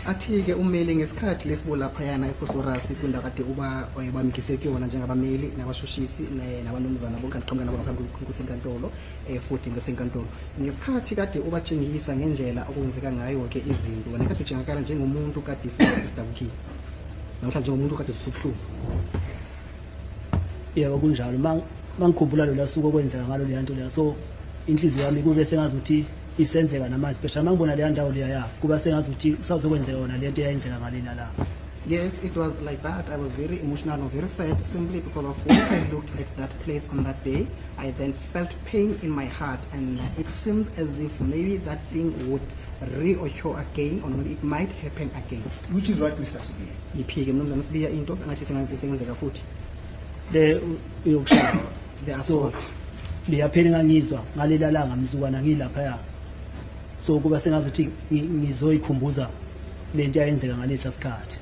Athi-ke ummeli ngesikhathi lesibo laphayana eFosforus kwindawo kade uba bamkise kuyona njengabameli nabashushisi nabanumzana bonke aqhamuka nabo ngaphambi kwenkosi enkantolo futhi ngesenkantolo ngesikhathi kade ubatshengisa ngendlela okwenzeka ngayo ke izinto wena kade utshengakala njengomuntu kade sidabukile namhlanje njengomuntu kade sisubuhlungu. Yebo kunjalo mangikhumbula lo lasuku okwenzeka ngalo le nto leya so inhliziyo yami kube sengazuthi isenzeka namanje special mangibona le ndawo leya kuba sengazuthi sazokwenzeka yona le nto eyayenzeka ngalela la. Yes, it was like that. I was very emotional and very sad simply because of when I looked at that place on that day. I then felt pain in my heart and it seems as if maybe that thing would reoccur again or maybe it might happen again. Which is what Mr. Sibiya? Yiphike mnumzana Sibiya into engathi sengenzeka futhi. The assault. Liyaphela ngangizwa ngalela langa mzukwana ngilapha so kuba sengazuthi ngizoyikhumbuza lento eyenzeka ngalesa sikhathi.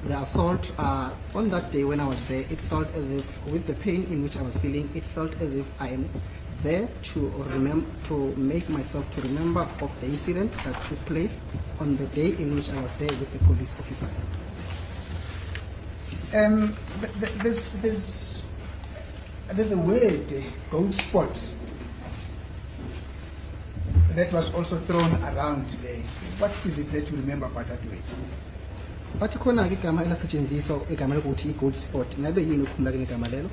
The assault on that day when I was there, it felt as if with the pain in which I was feeling, it felt as if I am there to make myself to remember of the incident that took place on the day in which I was there with the police officers. There's a word, gold spot, that was also thrown around there. What is it that you remember about that word? Bathi khona ke igama elasetshenziswa igama lokuthi gold spot ngabe yini ukukhumbula ke igama lelo?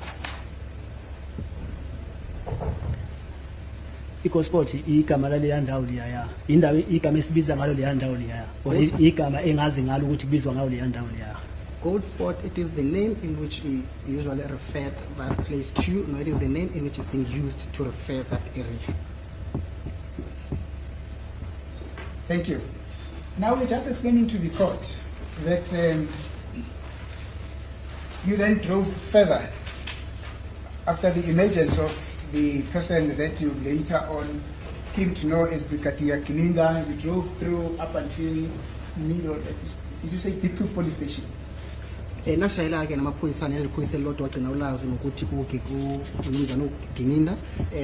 I-gold spot igama lale ndawo leya indawo igama esibiza ngalo le ndawo leya or igama engazi ngalo ukuthi kubizwa ngayo le ndawo leya. Gold spot, it is the name in which we usually refer that place to, no, it is the name in which is being used to refer that area. Thank you. Now we're just explaining to the court that you then drove further after the emergence of the person that you later on came to know as Brigadier Kininda. You drove through up until middle, did you say Diepkloof police station? Nashayela ke namaphoyisa neliphoyisa elilodwa wagcina ulazi nokuthi kuke kumnumzana uDininda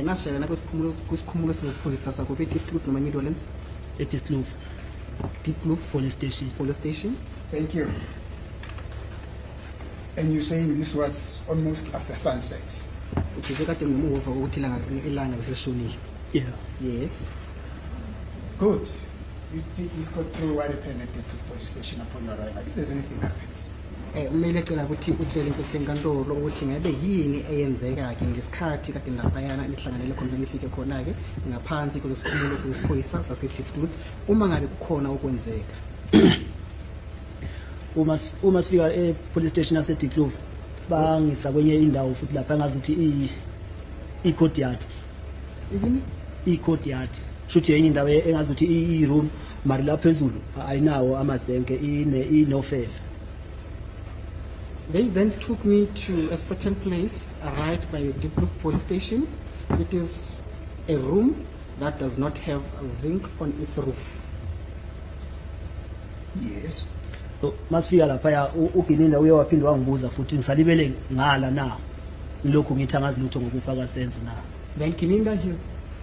nashayela na kwisikhumulo sesiphoyisa sakho eDiepkloof noma Midlands Diepkloof police station. Thank you. And you're saying this was almost after sunset? Uthi kade ngemuva ukuthi ilanga beseshonile. Yeah. Yes. Good. You just got through what happened at the police station upon your arrival. If there's anything happened. Umele ecela ukuthi utshele inkosi enkantolo ukuthi ngabe yini eyenzeka ke ngesikhathi kade laphayana nihlanganele khona nifike khona ke ngaphansi kwesikhumulo sesiphoyisa saseDiepkloof uma ngabe kukhona okwenzeka. Uma sifika police station yaseDiepkloof bangisa kwenye indawo futhi lapha ngazuthi i-courtyard. I-courtyard shuthi yenye indawo engazuthi i-room mari la phezulu ayinawo amazenke inofefe. They then took me to a certain place right by the Diepkloof police station. It is a room that does not have a zinc on its roof. Yes. So masifika lapha uGininda uye waphinda wangibuza futhi ngisalibele ngala na lokho ngithi angazi lutho ngokufaka senzo na. Then Kininda,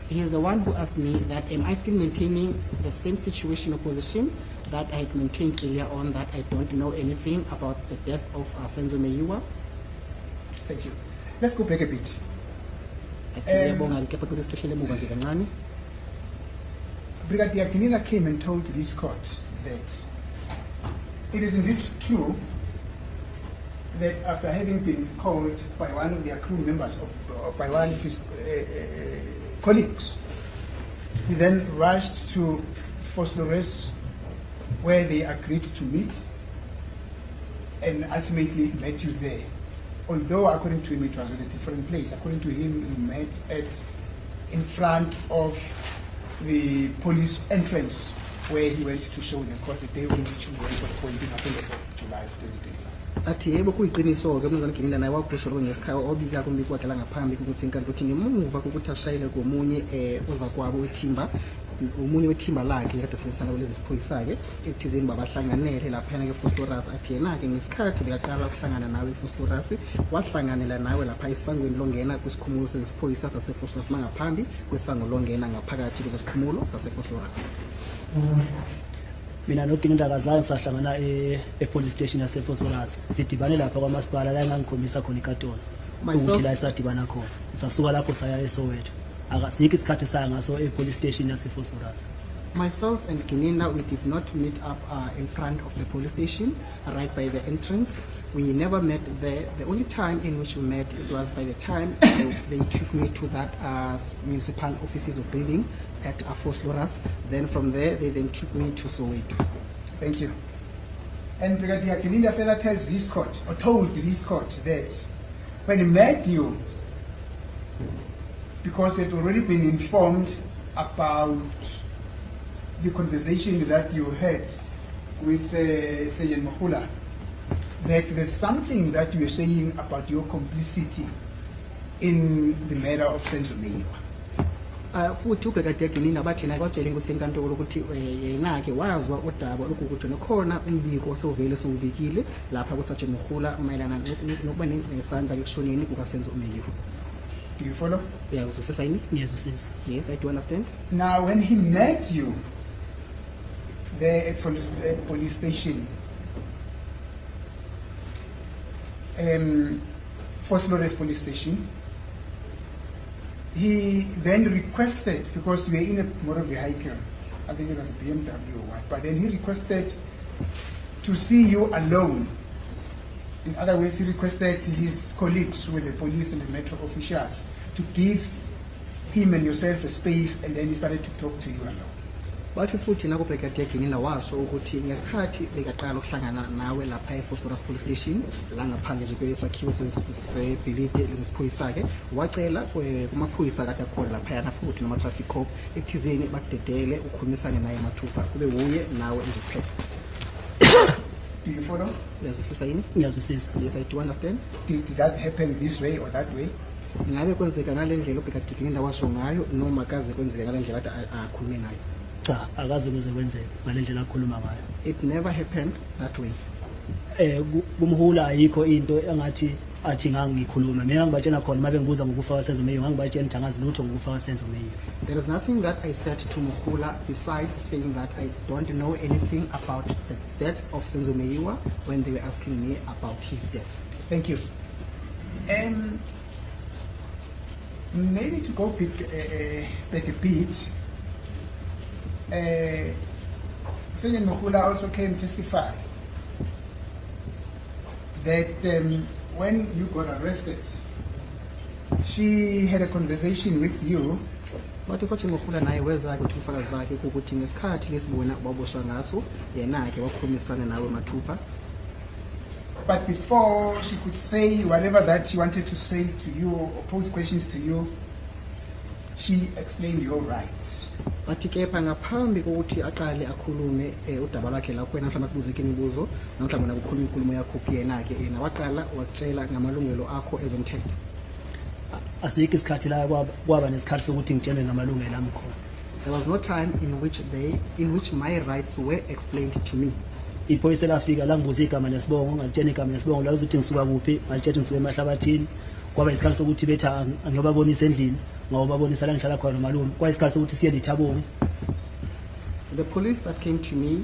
he is the one who asked me that am I still maintaining the same situation or position that I had maintained earlier on, that I don't know anything about the death of Senzo Meyiwa. Thank you. Let's go back a bit. Brigadier Kininda came and told this court that it is indeed true that after having been called by one of their crew members or by one of his colleagues, he then rushed to Phosphorus where they agreed to meet and ultimately met you there. Although according to him it was at a different place. According to him, he met in front of the police entrance where he went to show the court the day on which we went for the pointing up on the 4th of July of 2025. Athi yebo kuyiqiniso ke mnumzana Gininda naye wakusho lokho ngesikhathi obika kumbi kwakhe ngaphambi ukuthi inkantolo uthi ngemuva kokuthi ashayele komunye ozakwabo wethimba umunye wethimba lakhe kade senzana lezi siphoyisa ke ekuthizeni babahlanganele lapha ke Phosphorus athi yena ke ngesikhathi bekaqala ukuhlangana nawe Phosphorus wahlanganela nawe lapha isangweni longena kwisikhumulo sesiphoyisa sasePhosphorus mangaphambi kwesango longena ngaphakathi kwesikhumulo sasePhosphorus. mina noGininda akazange sahlangana e-police station yaseFosoras sidibane lapha kwamasipala la engangikhombisa khona iKatona ukuthi la esadibana khona sasuka lapho saya eSoweto akasikho isikhathi saya ngaso e-police station yaseFosoras. Myself and Gininda, we did not meet up in front of the police station, right by the entrance. We never met there. The only time in which we met, it was by the time they took me to that municipal offices or building at Fosoras. Then from there, they then took me to Soweto. Thank you. And Brigadier Gininda further tells this court, or told this court, that when he met you, because he had already been informed about the conversation that you had with Sergeant Mohula, that there's something that you were saying about your complicity in the murder of Senzo Meyiwa. Futhi uBrigadier Gininda bathi naye kwatshela inkosi yenkantolo ukuthi yena ke wazwa udaba lokuthi nokhona umbiko osovele sowubikile lapha kuSergeant Mohula mayelana nokuba nesandla ekushoneni kukaSenzo Meyiwa. Do you follow? Yeah, uzwisisa yini? Yes, usisi. Yes, I do understand. Now, when he met you there at police station, Foslores police station, he then requested, because we were in a motor vehicle, I think it was a BMW or what, but then he requested to see you alone. In other words, he requested his colleagues with the police and the metro officials to give him and yourself a space, and then he started to talk to you alone. Bathi futhi nako Brigadier Gininda washo ukuthi ngesikhathi bekaqala ukuhlangana nawe lapha eFosoras police station la ngaphandle nje kwesakhiwo sebhilidi lesiphoyisa ke wacela kumaphoyisa kade akhona lapha yana futhi nama traffic cop ekuthizeni bakudedele ukhulumisane naye mathupha kube uye nawe nje kuphela. Do you follow? Uyazwisisa yini? Ngiyazwisisa. Yes, I do understand. Did that happen this way or that way? Ngabe kwenzeka ngale ndlela uBrigadier Gininda washo ngayo noma kaze kwenzeka ngale ndlela kade akhulume ngayo? Cha, akaze kuze kwenzeke ngalendlela akhuluma ngayo. It never happened that way. Kumhula ayikho into engathi athi ngangikhuluma. Mina ngibatshela khona mabe ngibuza ngokufa kaSenzo Meyiwa ngibatshela ngidangazi lutho ngokufa kaSenzo Meyiwa. There is nothing that I said to Mohula besides saying that I don't know anything about the death of Senzo Meyiwa when they were asking me about his death. Thank you. Maybe to go back a bit, Sergeant Mohula also came testify that when you got arrested, she had a conversation with you. But uSergeant Mohula naye weza ukuthi ufakazi bakhe ukuthi ngesikhathi lesibona baboshwa ngaso yena ke wakhulumisana nawe mathupha. But before she could say whatever that she wanted to say to you or pose questions to you, she explained your rights. But kepha ngaphambi kokuthi aqale akhulume udaba lwakhe la kwena mhlawumbe akubuze imibuzo namhlawumbe nakukhuluma inkulumo yakho yena ke yena waqala wakutshela ngamalungelo akho ezomthetho. Asikho isikhathi la kwaba nesikhathi sokuthi ngitshelwe ngamalungelo ami khona. There was no time in which my rights were explained to me. Iphoyisa lafika langibuza igama lesibongo ngalitshela igama lesibongo la uzothi ngisuka kuphi ngalitshela ngisuka eMahlabathini kwaba isikhathi sokuthi betha ngiyobabonisa endlini ngawubabonisa la ngihlala khona malume kwa isikhathi sokuthi siye lithabongo. The police that came to me,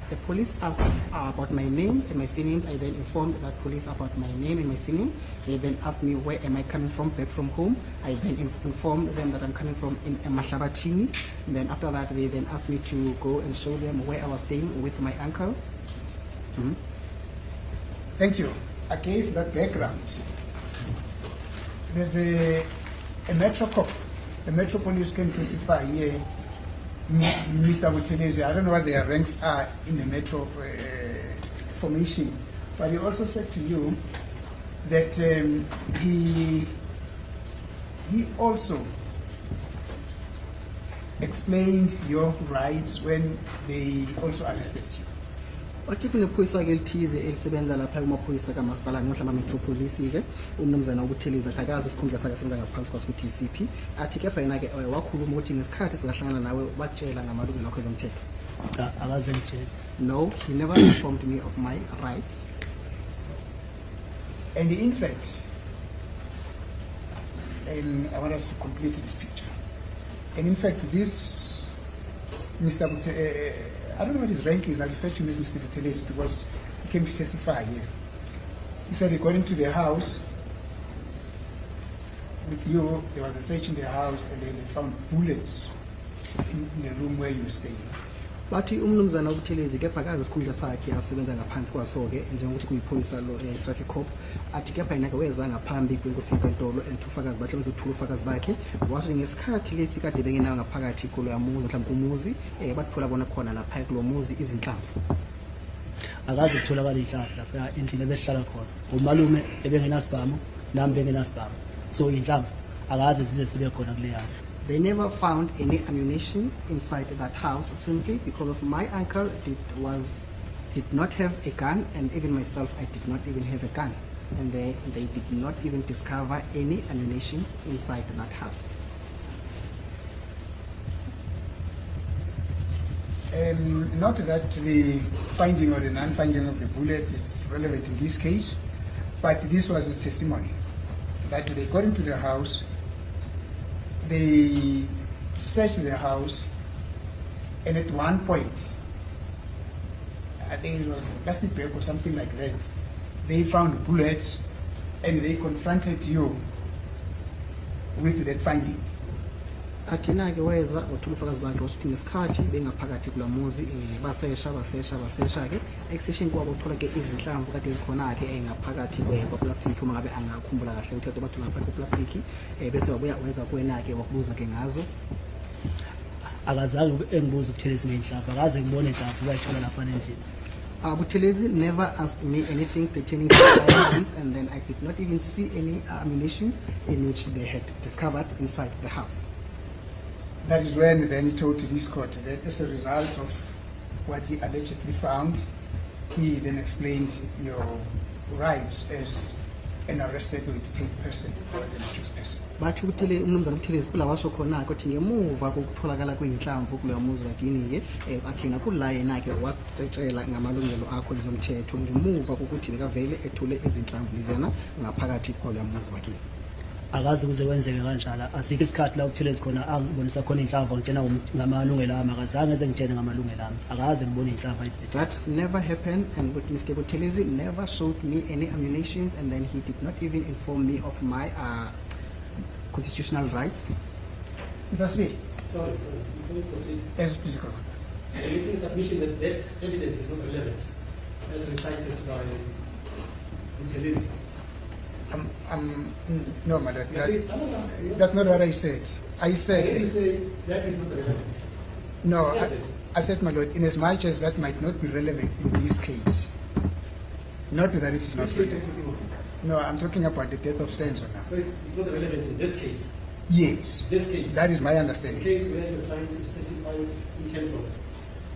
the police asked about my names and my surnames. I then informed that police about my name and my surname. They then asked me where am I coming from, back from home. I then informed them that I'm coming from in Mahlabathini. Then after that, they then asked me to go and show them where I was staying with my uncle. Thank you. Against that background, there's a metro cop, the metro police can testify here, Mr. Wuthelezi. I don't know what their ranks are in the metro formation, but he also said to you that he also explained your rights when they also arrested you. Wathi kunephoyisa ke elithize elisebenza lapha kumaphoyisa kaMasipala nohlamba Metropolice ke umnumzana uButhelezi akazi isikhundla sakhe senza ngaphansi kwaso ukuthi DCP athi kepha yena ke wakhuluma ukuthi ngesikhathi sikahlangana nawe batshela ngamalungelo akho ezomthetho. Cha, akaze ngitshela. No, he never informed me of my rights. And in fact, and I want us to complete this picture. And in fact, this Mr. I don't know what his rank is. I'll refer to Mr. Buthelezi because he came to testify here. He said, according to the house, with you, there was a search in the house and then they found bullets in the room where you were staying. bathi umnumzana uButhelezi kepha akazi isikhundla sakhe asebenza ngaphansi kwaso-ke njengokuthi kuyipholisa lo traffic cop athi kepha yena-ke weza ngaphambi kwenkosi yenkantolo and ufakazi bahle bezothula ufakazi bakhe washo ngesikhathi lesi kade bengenayo ngaphakathi kulo yamuzi mhlawumbe kumuzi bathola bona khona lapha kulo muzi izinhlamvu akaze kutholakala inhlamvu lapha endlini ebehlala khona umalume ebengenasibhamu nami bengenasibhamu so inhlamvu akaze zize sibe khona kule yami. They never found any ammunition inside that house simply because of my uncle did not have a gun, and even myself I did not even have a gun, and they did not even discover any ammunition inside that house. Not that the finding or the non-finding of the bullets is relevant in this case, but this was his testimony that they got into the house. They searched the house, and at one point, I think it was a plastic bag or something like that, they found bullets, and they confronted you with that finding. Athina-ke weza wathula ufakazi bakhe wasuthi ngesikhathi bengaphakathi kula muzi basesha-ke ekusesheni kwabo uthola-ke izinhlamvu kade zikhona-ke ngaphakathi kwaplastiki uma ngabe angakhumbula kahle uthetho bathi ngaphakathi kwaplastiki bese wabuya weza kuwena-ke wakubuza-ke ngazo. Akazange engibuza uButhelezi ngenhlamvu, akaze ngibone inhlamvu bayithola lapha endlini. Buthelezi never asked me anything pertaining to firearms, and then I did not even see any ammunition in which they had discovered inside the house. That is when then he told to this court that as a result of what he allegedly found, he then explained your rights as an arrested or detained person or as an accused person. Bathi umnumzana uButhelezi kula washo khona-ke ukuthi ngemuva kokutholakala kwey'nhlamvu kuleyo muzi wakini-ke athina kula yena-ke watshela ngamalungelo akho ezomthetho ngemuva kokuthi bekavele ethule izinhlamvu lezena ngaphakathi kwaleyo muzi wakini. Akaze kuze kwenzeke kanjalo, asikho isikhathi la uButhelezi khona angibonisa khona inhlamvu ngitshena ngamalungelo ami, akazange eze ngitshene ngamalungelo ami, akaze ngibone inhlamvu ayiphethe. That never happened, and with Mr. Buthelezi never showed me any ammunition, and then he did not even inform me of my constitutional rights. Mr. Speaker. Sorry, before you proceed. Yes, please go. You're making a submission that that evidence is not relevant, as recited by Buthelezi. No, madam. That's not what I said. I said. You say that is not relevant. No, I said, my lord, in as much as that might not be relevant in this case, not that it is not relevant. No, I'm talking about the death of Senzo now. So it's not relevant in this case. Yes. This case. That is my The understanding. case where your client is testifying in terms of,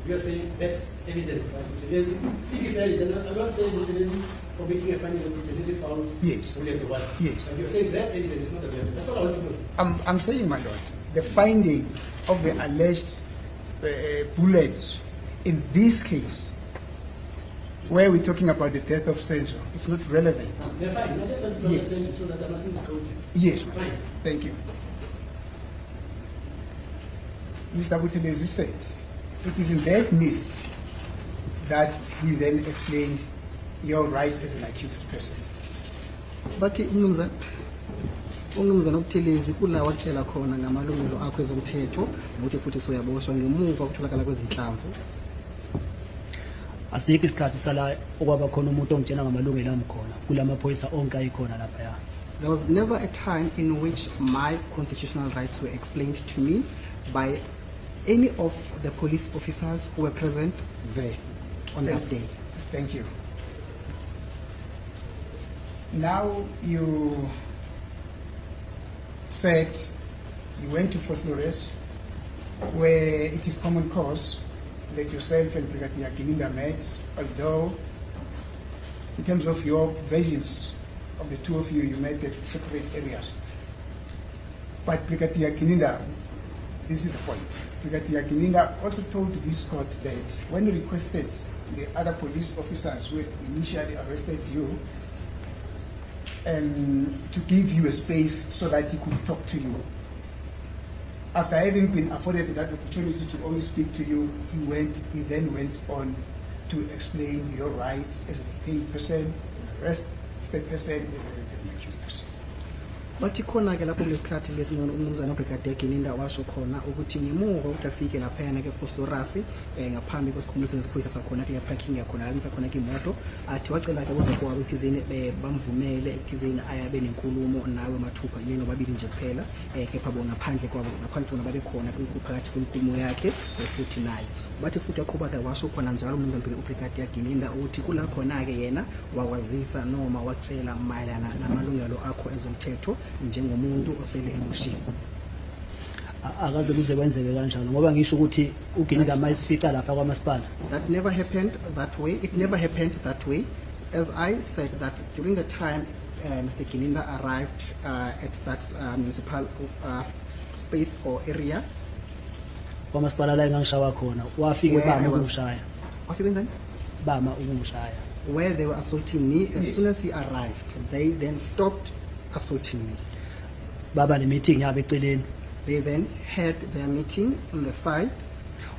you are saying that evidence by Buthelezi. If you say, then I'm not saying Buthelezi for making a finding that Buthelezi found Yes. bullets or what. Yes. But you're saying that evidence is not relevant. That's what I want to know. I'm saying, my lord, the finding of the alleged bullets in this case, where we're talking about the death of Senzo, it's not relevant. They're fine. I just want to Yes. understand so that I'm asking this code. Yes, my lord. Fine. Thank you. Mr. Buthelezi said, it is in that midst that he then explained your rights as an accused person. Bathi umnumzana uButhelezi kula watshela khona ngamalungelo akho ezomthetho nokuthi futhi soyaboshwa ngemuva kokutholakala kwezinhlamvu. Asikho isikhathi sala okwaba khona umuntu ongitshena ngamalungelo ami khona kulamaphoyisa onke ayikhona lapha. There was never a time in which my constitutional rights were explained to me by any of the police officers who were present there on that day. Thank you. Now you said you went to Fort Flores, where it is common cause that yourself and Brigadier Kininda met, although in terms of your versions of the two of you, you met at separate areas. But Brigadier Kininda, this is the point. Brigadier Kininda also told this court that when he requested the other police officers who had initially arrested you to give you a space so that he could talk to you, after having been afforded that opportunity to only speak to you, he then went on to explain your rights as a detained person, arrested person, as an accused person. Bathi khona ke lapho kulesikhathi lesi umnumzana uBrigadier Gininda washo khona ukuthi ngemuva ukuthi afike laphayana ke Vosloorus ngaphambi kwesikhumulo seziphoyisa sakhona ke parking yakhona la nisakhona ke imoto athi wacela ke kuze kwabo ethizeni bamvumele ethizeni ayabe nenkulumo nawe mathupha yini nobabili nje kuphela kepha bona ngaphandle kwabo ngaphandle bona babe khona phakathi kwenkulumo yakhe futhi naye bathi futhi aqhubeka washo khona njalo umnumzana uBrigadier Gininda ukuthi kulapho na ke yena wakwazisa noma wacela mayelana namalungelo akho ezomthetho njengomuntu osele ebushiwe. Akaze kuze kwenzeke kanjalo ngoba ngisho ukuthi uGininda mayisifica lapha kwamasipala. That never happened that way. It never happened that way. As I said that during the time Mr. Gininda arrived at that municipal space or area. Kwamasipala la engangishawa khona wafike bama ukushaya. Wafike njani? Bama ukushaya. Where they were assaulting me as soon as he arrived. They then stopped assaulting me. Baba ne meeting yabe eceleni. They then had their meeting on the side.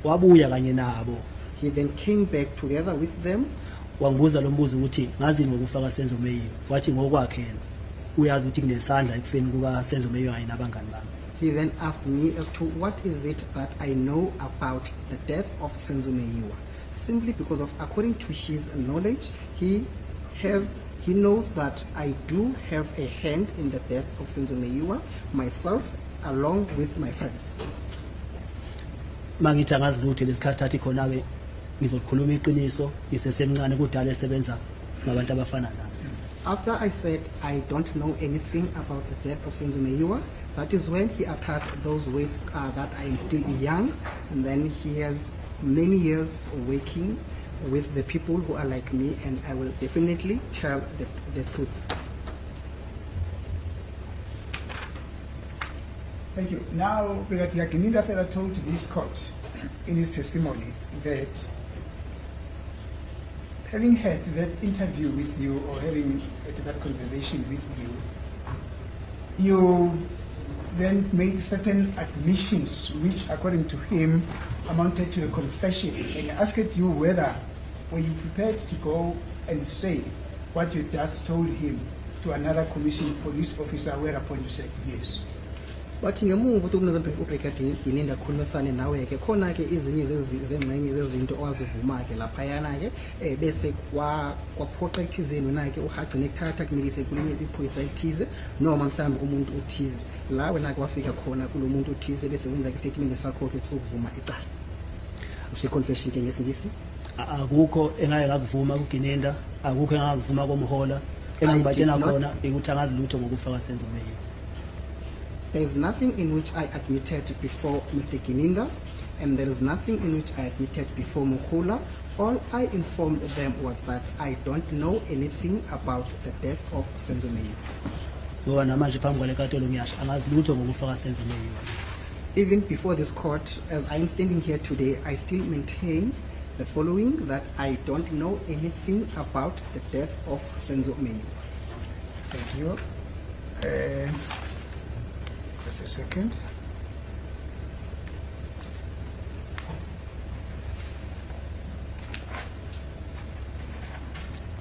Wabuya kanye nabo. He then came back together with them. Wangibuza lo mbuzo ukuthi ngazi ngokufaka Senzo Meyiwa. Wathi ngokwakhe uyazi ukuthi kunesandla ekufeni kuka Senzo Meyiwa kanye nabangani bami. He then asked me as to what is it that I know about the death of Senzo Meyiwa. Simply because of, according to his knowledge, he knows that I do have a hand in the death of Senzo Meyiwa, myself, along with my friends. Mangithi angazi lutho lesikhathi athi khona ke ngizokhuluma iqiniso ngisesemncane kudala esebenza ngabantu abafana nami. After I said I don't know anything about the death of Senzo Meyiwa, that is when he uttered those words that I am still young, and then he has many years working with the people who are like me, and I will definitely tell the truth. Thank you. Now, Brigadier Gininda further told this court in his testimony that having had that interview with you or having had that conversation with you, you then made certain admissions which, according to him, amounted to a confession, and he asked you whether were you prepared to go and say what you just told him to another commissioned police officer, whereupon you said yes. But ngemuva ukuthi umnumzana uBrigadier Gininda akhulumisane nawe ke khona ke izinye zengxenye zezinto owazivuma ke laphayana ke bese kwaphoqa ekuthizeni na ke uhagcine ekuthatha kumikise kulinye iphoyisa elithize noma mhlawumbe umuntu uthize la wena ke wafika khona kulomuntu uthize bese wenza istatement sakho ke kusukuvuma icala. Usho confession ke ngesingisi akukho engake ngakuvuma kuGininda, akukho engakuvuma komhola engangibatshena khona ukuthi angazi lutho ngokufaka Senzo Meyiwa. There is nothing in which I admitted before Mr. Gininda, and there is nothing in which I admitted before Mukula. All I informed them was that I don't know anything about the death of Senzo Meyiwa. Even before this court, as I am standing here today, I still maintain the following, that I don't know anything about the death of Senzo Meyiwa. Thank you. Just a second.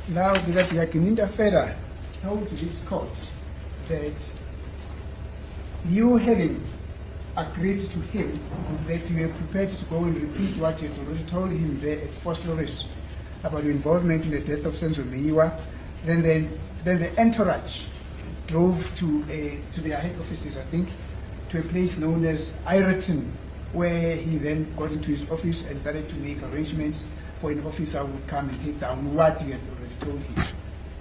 Now, Brigadier Gininda further told this court that you having agreed to him that you were prepared to go and repeat what you had already told him there at Vosloorus about your involvement in the death of Senzo Meyiwa, then the entourage drove to their head offices, I think, to a place known as Ireton, where he then got into his office and started to make arrangements for an officer who would come and take down what you had already told him.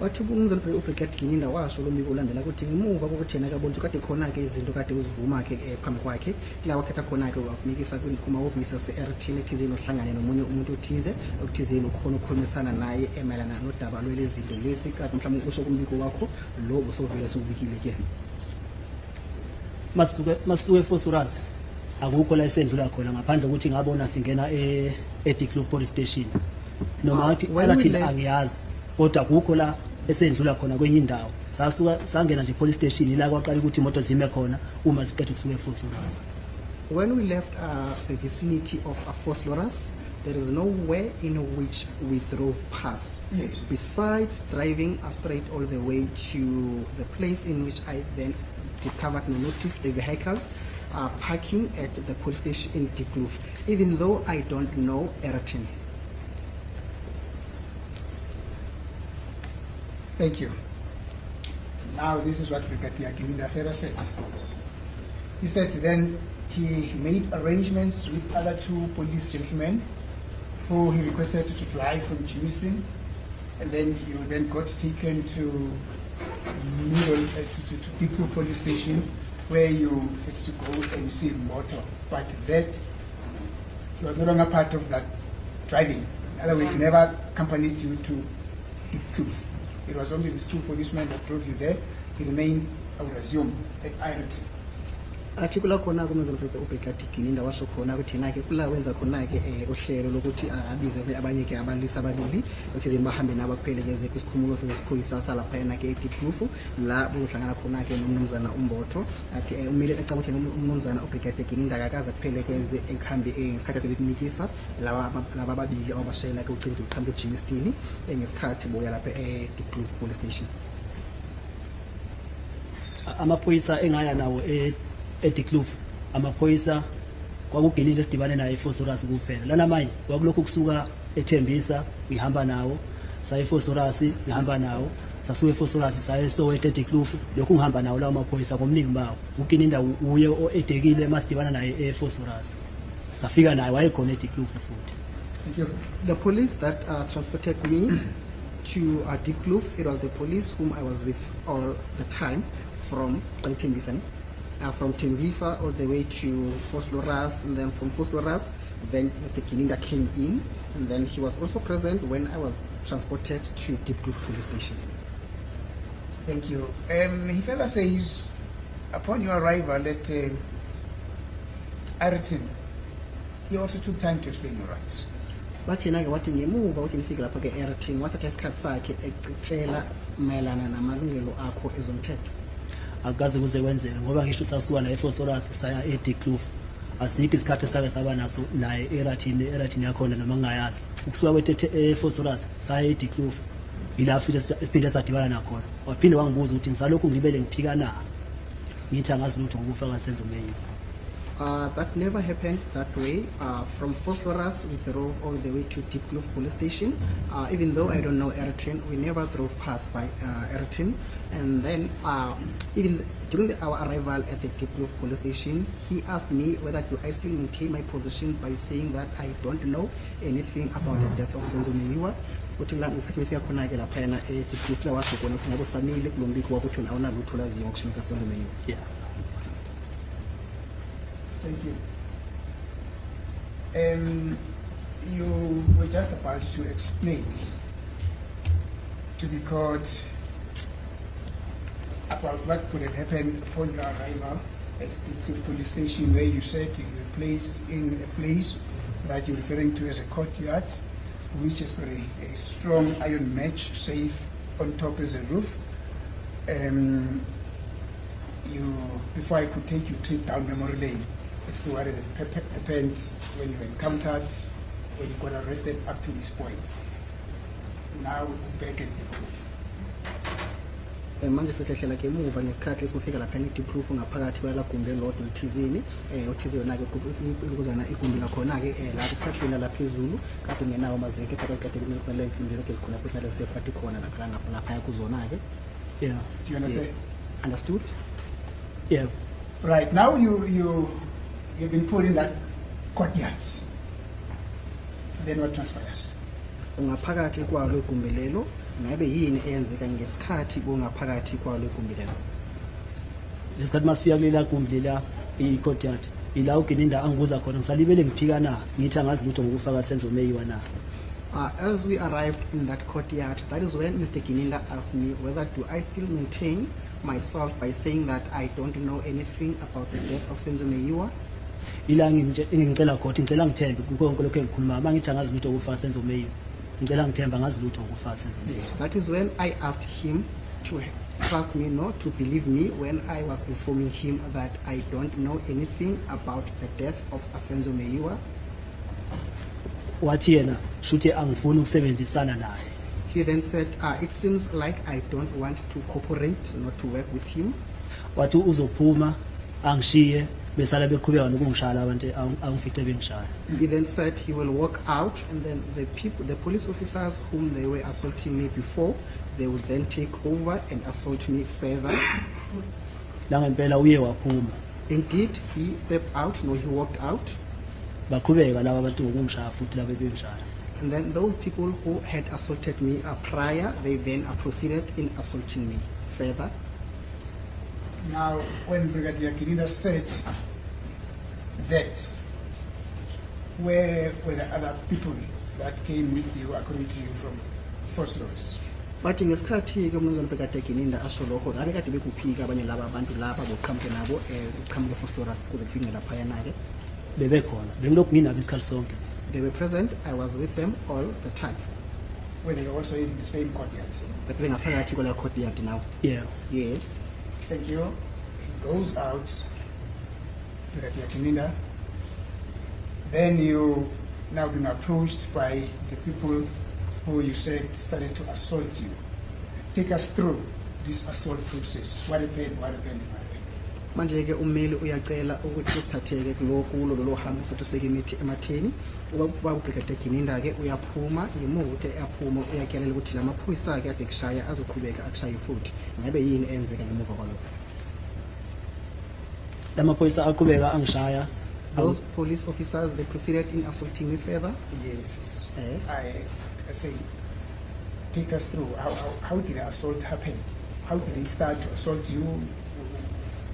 Wathi umnumzana uBrigadier Gininda washo lo mbiko ulandela ukuthi ngemuva kokuthi yena kabona kade khona ke izinto kade uzivuma ke phambi kwakhe la wakhetha khona ke wakumikisa kuma office ase-Ireton ethizeni ohlangane nomunye umuntu othize okuthizeni ukhona ukukhulumisana naye emayelana nodaba lwezinto lesi kade mhlawumbe usho kumbiko wakho lo usovele sokubikile ke masuke Vosloorus akukho la esendlula khona ngaphandle ukuthi ngabona singena eDikloof police station noma ngathi Ireton angiyazi kodwa akukho la esendlula khona kwenye indawo sasuka sangena nje police station la kwaqala ukuthi imoto zime khona uma ziqedwe kusuke Vosloorus. When we left the vicinity of Phosphorus, there is nowhere in which we drove past. Yes. Besides driving straight all the way to the place in which I then discovered and noticed the vehicles parking at the police station in Diepkloof, even though I don't know Ayrton. Thank you. Now this is what Brigadier Gininda Ferrer said. He said then he made arrangements with other two police gentlemen who he requested to drive from Jimiston, and then you then got taken to Diepkloof police station, where you had to go and receive motor. But that he was no longer part of that driving. In other words, he never accompanied you to Diepkloof. It was only these two policemen that drove you there. He remained, I would assume, at Ireton. Athi kula khona kumenzela uBrigadier Gininda washo khona ukuthi na ke kula wenza khona ke uhlelo lokuthi abize abanye ke abalisa ababili ukuthi bahambe nabakhwelekeze kwisikhumulo seziphoyisa salapha yena ke eDiepkloof la bohlangana khona ke nomnumzana uMbotho athi umile ecabuthe nomnumzana uBrigadier Gininda akakaza kuphelekeze ekhambi ngesikhathi bekumikisa laba babili abashayela ke ucingo uqhambe eJimistini ngesikhathi boya lapha eDiepkloof police station. Amaphoyisa engaya nawo eDiepkloof amaphoyisa kwakugenile sidibane naye ePhosphorus kuphela lana manje kwakulokhu kusuka eThembisa ngihamba nawo saye ePhosphorus ngihamba nawo sasuke ePhosphorus saye eSoweto eDiepkloof lokhu ngihamba nawo lawo maphoyisa komningi bawo uGininda uye edekile masidibana naye ePhosphorus safika naye wayekhona eDiepkloof futhi. Thank you. The police that transported me to Diepkloof, it was the police whom I was with all the time from Tembisa. From Tembisa all the way to Phosphorus, and then from Phosphorus, then Mr. Gininda came in, and then he was also present when I was transported to Diepkloof police station. Thank you. He further says, upon your arrival at Ireton, he also took time to explain your rights. Bathi na ke wathi ngemuva uthi nifike lapha ke Ayrton wathatha isikhathi sakhe ecela mayelana namalungelo akho ezomthetho. Akaze kuze kwenzeke ngoba ngisho sasuka la ePhosphorus saya eDiepkloof asikho isikhathi sake saba naso naye eRathini yakhona noma ngingayazi ukusuka kwethe ePhosphorus saya eDiepkloof ila futhi siphinde sadibana nakhona waphinde wangibuza ukuthi ngisalokhu ngilibele ngiphika na ngithi angazi lutho ngokufaka senzo meyi. That never happened that way. From Phosphorus, we drove all the way to Diepkloof police station. Even though I don't know Ayrton, we never drove past by Ayrton. And then, even during our arrival at the Diepkloof police station, he asked me whether do I still maintain my position by saying that I don't know anything about the death of Senzo Meyiwa. Uthi la ngesikhathi befika khona ke lapha yena eDiepkloof la washo khona ukuthi ngabosamile kulombiko wakuthi awuna lutho laziyo ngokushintsha Senzo Meyiwa. Yeah. Thank you. You were just about to explain to the court about what could have happened upon your arrival at the police station, where you said you were placed in a place that you're referring to as a courtyard, which is very a strong iron mesh safe on top as a roof. Before I could take you trip down memory lane as to what had happened when you were encountered, when you got arrested up to this point. Now we're back at Diepkloof. Manje sehlela ke emuva ngesikhathi esifika lapha eDiepkloof ngaphakathi kwala gumbi elodwa lithizini othize yona ke ukuzana igumbi lakhona ke la kuphahleni laphezulu kade ngenawo mazeke phakathi kade kunale insimbi zakhe zikhona futhi nale safety khona lapha kuzona ke. Yeah. Do you understand? Yeah. Understood? Yeah. Right, now you've been put in that courtyard. Then what transpires? Ungaphakathi kwalo igumbi lelo ngabe yini eyenzeka ngesikhathi bongaphakathi kwalo igumbi lelo? Lesikhathi masifika kulela gumbi la icourtyard ila uGininda angibuza khona ngisalibele ngiphika na ngithi angazi lutho ngokufaka Senzo Meyiwa na. As we arrived in that courtyard, that is when Mr. Gininda asked me whether do I still maintain myself by saying that I don't know anything about the death of Senzo Meyiwa. Ila ngicela khona ngicela ngithembe konke lokho engikhuluma mangithi angazi lutho ngokufaka Senzo Meyiwa ngicela ngithemba angazi lutho ngokufaka Senzo Meyiwa. That is when I asked him to trust me, no, to believe me when I was informing him that I don't know anything about the death of Asenzo Meyiwa. wathi yena shuthi angifuni ukusebenzisana naye. He then said, it seems like I don't want to cooperate, not to work with him. Wathi uzophuma angishiye besala beqhubeka nokungishaya abantu angifice bengishaya. He then said he will walk out, and then the police officers whom they were assaulting me before, they would then take over and assault me further. La ngempela uye waphuma. Indeed, he stepped out, no, he walked out. Baqhubeka laba abantu ngokungishaya futhi laba bengishaya. And then those people who had assaulted me prior, they then proceeded in assaulting me further. Now, when Brigadier Kininda said that, where were the other people that came with you, according to you, from First Lawrence? But in ngesikhathi ke umnumzana Brigadier Kininda asho lokho ngabe kade bekuphika abanye laba abantu laba boqhamuke nabo uqhamuke Phosphorus kuze kufike lapha yana ke. Bebekhona bengilokhu nginabo isikhathi sonke. They were present. I was with them all the time. Were they also in the same courtyard? But we ngaphakathi kwala courtyard now. Yeah. Yes. Thank you. He goes out, Brigadier Kininda. Then you now been approached by the people who you said started to assault you. Take us through this assault process. What happened? What happened? What happened? Manje ke ummeli uyacela ukuthi usithatheke kulo lo hamba sethu sibeke imithi ematheni uba uBrigadier Kininda ke uyaphuma ngemuva ukuthi eyaphuma uyakelela ukuthi lamaphoyisa ke ade kushaya azoqhubeka akushaye futhi ngabe yini enzeka ngemuva kwalokho. Lamaphoyisa aqhubeka angishaya. Those police officers, they proceeded in assaulting me further. Yes. Eh? I say, take us through. How did the assault happen? How did they start to assault you?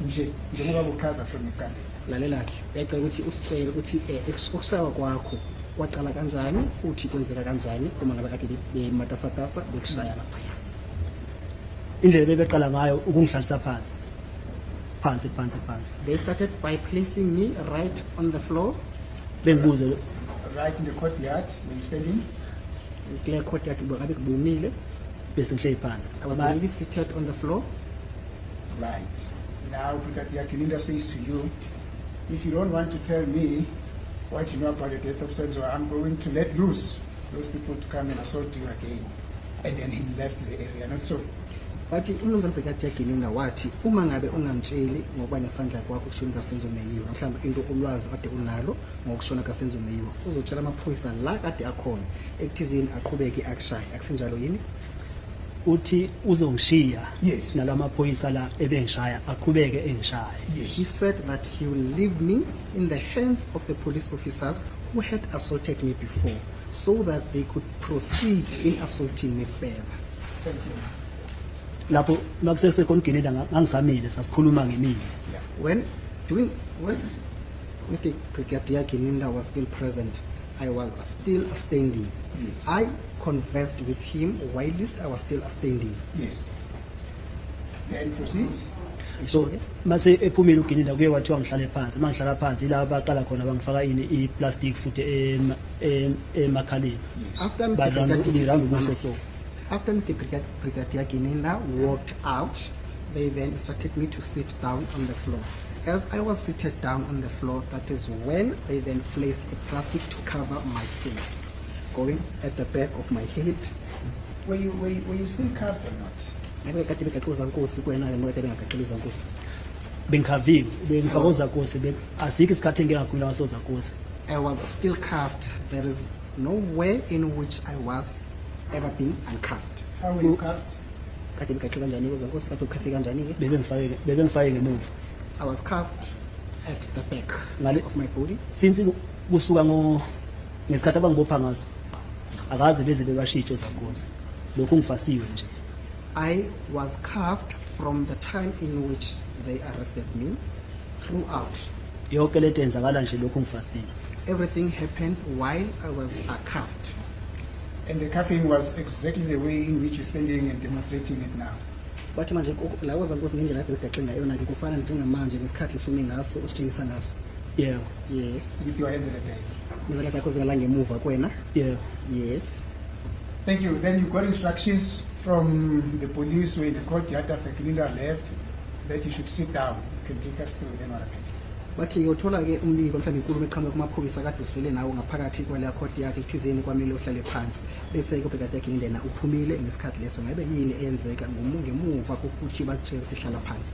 Njengoba bukaza from Uganda. Lalela ke uyacela ukuthi usitshele ukuthi ukushaywa kwakho kwaqala kanjani futhi kwenzeka kanjani uma ngabe kade bematasatasa bekushaya lapha. Indlela bebeqala ngayo ukungihlalisa phansi. They started by placing me right on the floor. Bengibuze Right in the courtyard, when you're standing. Clear courtyard ngabe kubumile. bese ngihleli phansi. I was already seated on the floor. Right. Now, Brigadier Kininda says to you, if you don't want to tell me what you know about the death of Senzo, I'm going to let loose those people to come and assault you again. And then he left the area, not so. Bathi umnumzana Brigadier Kininda wathi uma ngabe ungamtsheli ngokuba nesandla kwakho kushona kaSenzo Meyiwa mhlawumbe into ulwazi kade unalo ngokushona kaSenzo Meyiwa uzotshela amaphoyisa la kade akhona ekuthizini aqhubeke akushaye akusenjalo yini. Uthi uzongishiya Yes. nalamaphoyisa la ebengishaya aqhubeke engishaye. He said that he will leave me in the hands of the police officers who had assaulted me before so that they could proceed in assaulting me further. Thank you. Lapho makusesekhona uGinida ngangisamile sasikhuluma ngemini. When Mr. Brigadier Kininda was still present, I was still standing. Yes. I conversed with him whilst I was still standing. Yes. Then proceeds. So mase ephumile uGinida kuye wathiwa ngihlale phansi. Mangihlala phansi la baqala khona bangifaka ini iplastic futhi emakhaleni. After Mr. Brigadier Kininda walked out, they then instructed me to sit down on the floor. As I was seated down on the floor, that is when they then placed a plastic to cover my face, going at the back of my head. Were you still cuffed or not? Bengikhaviwe bengifakoza Nkosi asikho isikhathi engingagwila ngaso zaNkosi. I was still cuffed. There is no way in which I was ever been uncuffed. How were you cuffed? Bebengifake ngemuva. I was cuffed at the back Ngale- of my body. Since kusuka ngesikhathi abangibopha ngaso akaze beze bebashitsho zaNkosi. Lokhu ngifasiwe nje. I was cuffed from the time in which they arrested me throughout. Yonke lento yenzakala nje lokhu ngifasiwe. Everything happened while I was cuffed. And the cuffing was exactly the way in which you're standing and demonstrating it now. But manje la wazaNkosi ngendlela yakhe ugaxenga yona ke kufana njengamanje ngesikhathi lisume ngaso usitshengisa ngaso. Yeah. Yes. With your hands at the back. Izandla zakho zingala ngemuva kwena. Yeah. Yes. Thank you. Then you got instructions from the police when the courtyard after Kilinda left that you should sit down. You can take us through then what happened. bathi yothola-ke umbiko mhlawumbe inkulumo eqhamuka kumaphoyisa kade usele nawo ngaphakathi kwaleya khoti yakhe ekuthizeni kwamele uhlale phansi bese-ke ubrigadier Gilindena uphumile ngesikhathi leso. Ngabe yini eyenzeka ngemuva kokuthi bakutshele ukuthi hlala phansi?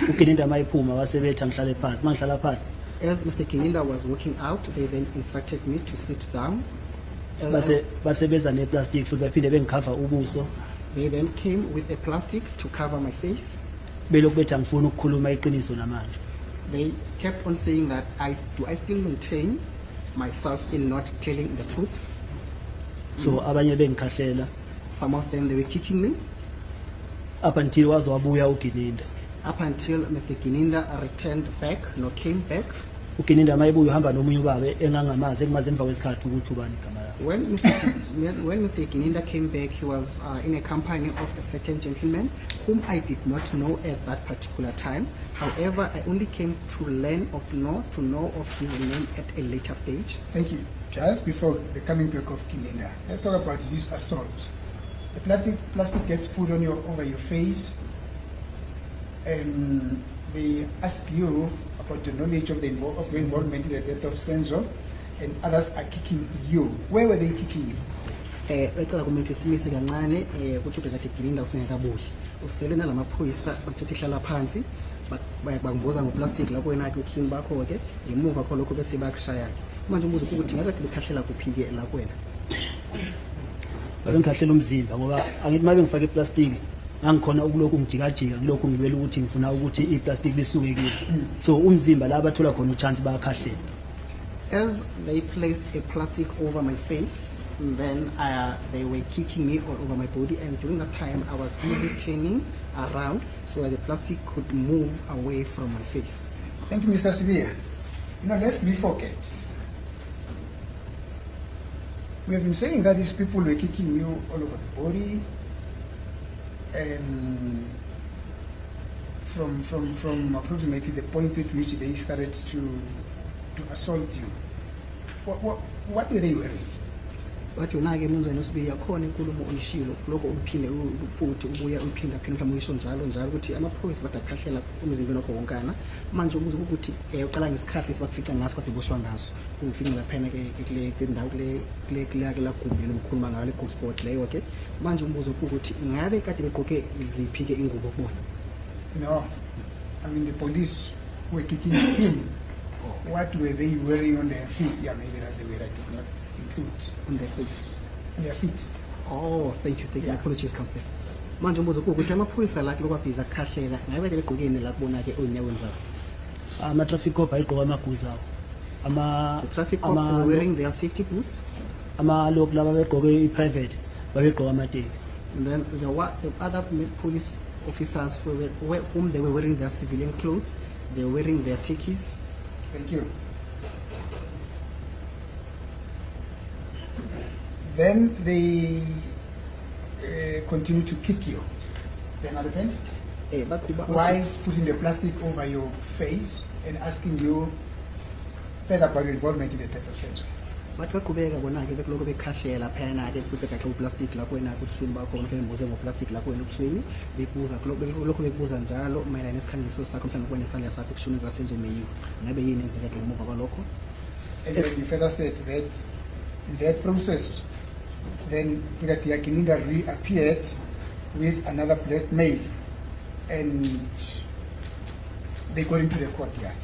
uGilinda mayiphuma wasebethi ngihlale phansi mangihlala phansi As Mr. Gilinda was walking out, they then instructed me to sit down. base beza neplastic futhi baphinde bengikhava ubuso They then came with a plastic to cover my face. belokhu bethi angifuni ukukhuluma iqiniso namanje. They kept on saying that I still maintain myself in not telling the truth. So abanye bengikhahlela Some of them, they were kicking me up until waze wabuya uGilinda. up until Mr. Gilinda returned back, came back. uGilinda mayibuya uhamba nomunye ubabe engangamazi ekumaze emva kwesikhathi ukuthi ubani igama lakhe. When Mr. Gilinda came back, he was in a company of a certain gentleman whom I did not know at that particular time. However, I only came to learn or to know of his name at a later stage. Thank you. Just before the coming back of Kilinda, let's talk about this assault. The plastic gets put on over your face, and they ask you about the knowledge of your involvement in the death of Senzo, and others are kicking you. Where were they kicking you? Ecela kumele simise kancane ukuthi uBrigadier Gilinda usengakabuyi. Usele nalamaphoyisa bathi hlala phansi bangiboza ngoplastic la kuwena ke ubusweni bakho ke ngemuva kho lokho bese bakushaya ke. Manje umbuzo ukuthi ngabe bekhahlela kuphi ke la kuwena? Babengikhahlela umzimba ngoba angithi mabe ngifake iplastic ngangikhona ukulokhu ngijikajika kulokhu ngibele ukuthi ngifuna ukuthi iplastic lisuke kimi. So umzimba la bathola khona uchance bayakhahlela. As they placed a plastic over my face, then they were kicking me all over my body, and during that time I was busy turning around so that the plastic could move away from my face. Thank you, Mr. Sibia. Lest we forget. We have been saying that these people were kicking you all over the body, and from approximately the point at which they started to assault you. What were they wearing? Bathi yona-ke mnumzane uSibia khona inkulumo oyishilo lokho uphinde futhi ubuya uphinda mhlawumbe uyisho njalo ukuthi amaphoyisa kade akhahlela umzimbeni wakho wonkana. Manje ukuze ukuthi uqala ngesikhathi esibakufica ngaso kade uboshwa ngaso ungifike laphana ke kule ndawo kule la gumbi lokukhuluma ngalo le sport leyo ke. Manje umbuzo ukuthi ngabe kade begqoke iziphi ke ingubo kubona? No, I mean the police were kicking him. What were they wearing on their feet? Yeah, maybe that's the way that did not include. On their face. On their feet. Oh, thank you. Yeah. Apologies, counsel. Manje umbuzo ukuthi amaphoyisa lakhe lokwabhiza akukhahlela ngabe kade begqokene la kubona ke onyaweni zabo? Ama-traffic cop ayiqoka amaguzu awo. The traffic cops were wearing their safety boots. Amalokhu laba begqoke i-private babegqoka amateki. And then the other police officers whom they were wearing their civilian clothes, they were wearing their tikis. Thank you. Then they continue to kick you. Then what happened? Whilst putting the plastic over your face and asking you further about your involvement in the death of Senzo. But baqhubeka bona-ke bekuloko bekhahlela phayana-ke futhi begaxe uplastic lapho wena kubusweni bakho mhlawumbe mboze ngoplastic lapho wena ebusweni bebuza lokho bekubuza njalo mayelana nesikhangiso sakho mhlawumbe kubona isandla sakho kushoni kaSenzo Meyiwe. Ngabe yini enzeka ke ngemuva kwalokho? And then you further said that in that process, then Brigadier Gilinda reappeared with another black male, and they got into the courtyard.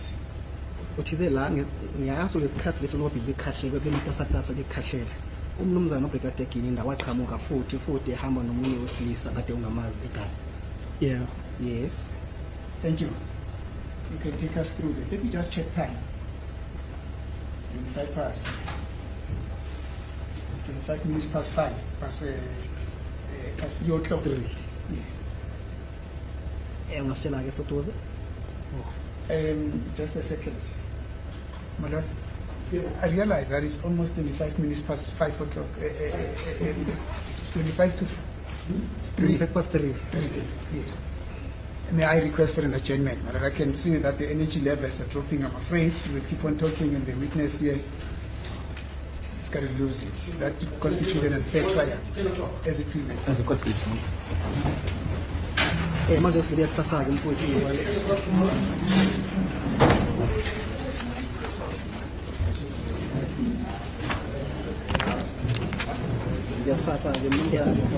Uthize la ngiyaso lesikhathi leso lokho bekhahlele bematasatasa bekhahlela. Umnumzana uBrigadier Gilinda waqhamuka futhi ehamba nomunye wesilisa kade ungamazi igama. Yeah. Yes. Thank you. You can take us through that. Let me just check time. 25 past. 25 minutes past 5. Past 3 o'clock. Yes. Ungasitshela ke sotobe? Just a second. My lord, I realize that it's almost 25 minutes past 5 o'clock. 25 to 3. 25 past 3. Yes. May I request for an adjournment? My lord, I can see that the energy levels are dropping. I'm afraid we'll keep on talking, and the witness here is got to lose it. That constitutes an unfair trial as a prison. As a court case. Manje sibuya kusasa-ke mfowethu. Ya kusasa-ke mfowethu.